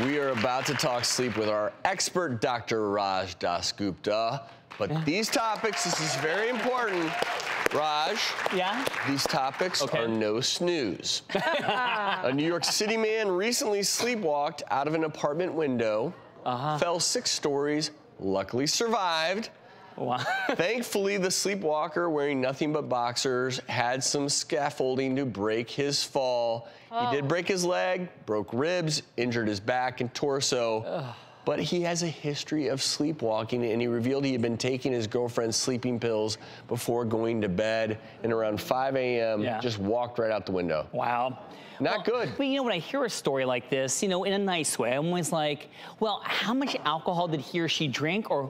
We are about to talk sleep with our expert, Dr. Raj Dasgupta. But these topics, this is very important. Raj, these topics are no snooze. A New York City man recently sleepwalked out of an apartment window, fell 6 stories, luckily survived. Wow. Thankfully, the sleepwalker, wearing nothing but boxers, had some scaffolding to break his fall. He did break his leg, broke ribs, injured his back and torso. But he has a history of sleepwalking, and he revealed he had been taking his girlfriend's sleeping pills before going to bed, and around 5 a.m. just walked right out the window. Wow. Not good. Well, you know, when I hear a story like this, you know, in a nice way, I'm always like, well, how much alcohol did he or she drink, or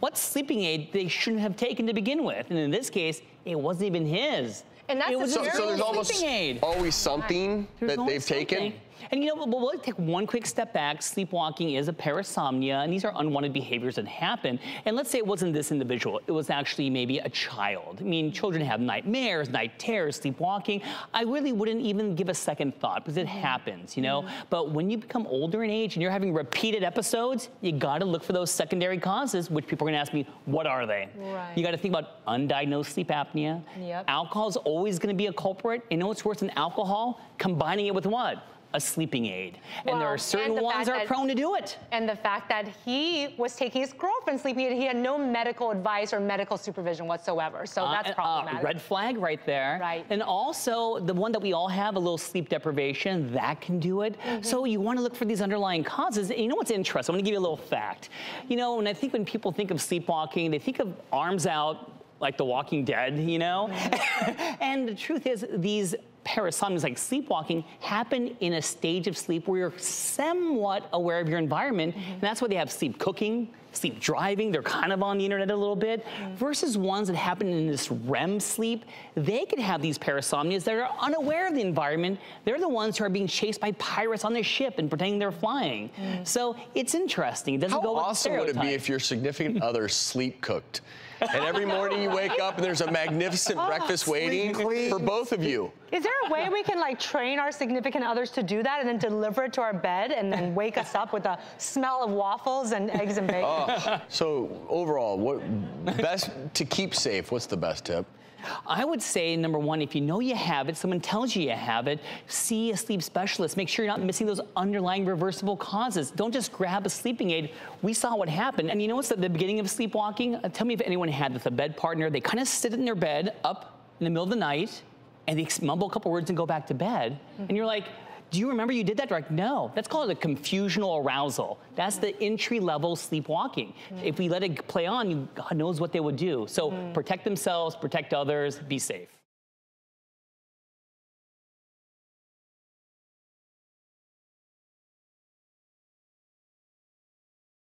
what sleeping aid they shouldn't have taken to begin with? And in this case, it wasn't even his. And that's so there's always something that they've taken. And you know, we'll take one quick step back. Sleepwalking is a parasomnia, and these are unwanted behaviors that happen. And let's say it wasn't this individual. It was actually maybe a child. I mean, children have nightmares, night terrors, sleepwalking. I really wouldn't even give a second thought because it happens, you know? But when you become older in age and you're having repeated episodes, you gotta look for those secondary causes, which people are gonna ask me, what are they? You gotta think about undiagnosed sleep apnea. Alcohol is always gonna be a culprit. You know what's worse than alcohol? Combining it with what? A sleeping aid. And there are certain ones that are prone to do it. And the fact that he was taking his girlfriend's sleeping aid, he had no medical advice or medical supervision whatsoever. So that's problematic. Red flag right there. Right. And also the one that we all have, a little sleep deprivation, that can do it. So you want to look for these underlying causes. And you know what's interesting? I'm going to give you a little fact. You know, when people think of sleepwalking, they think of arms out like The Walking Dead, you know? And the truth is, these parasomnias like sleepwalking happen in a stage of sleep where you're somewhat aware of your environment, and that's why they have sleep cooking, sleep driving, they're kind of on the internet a little bit, versus ones that happen in this REM sleep. They could have these parasomnias that are unaware of the environment. They're the ones who are being chased by pirates on their ship and pretending they're flying. So it's interesting. It doesn't go with the stereotype. How awesome would it be if your significant other sleep cooked? And every morning you wake up and there's a magnificent breakfast waiting for both of you. Is there a way we can like train our significant others to do that and then deliver it to our bed and then wake us up with a smell of waffles and eggs and bacon? So overall, what best to keep safe? What's the best tip? I would say, number one, if you know you have it, someone tells you you have it, see a sleep specialist. Make sure you're not missing those underlying reversible causes. Don't just grab a sleeping aid. We saw what happened. And you know what's at the beginning of sleepwalking? Tell me if anyone had this, a bed partner. They kind of sit in their bed up in the middle of the night, and they mumble a couple words and go back to bed. And you're like, do you remember you did that? They're like, no. That's called a confusional arousal. That's the entry-level sleepwalking. If we let it play on, God knows what they would do. So protect themselves, protect others, be safe.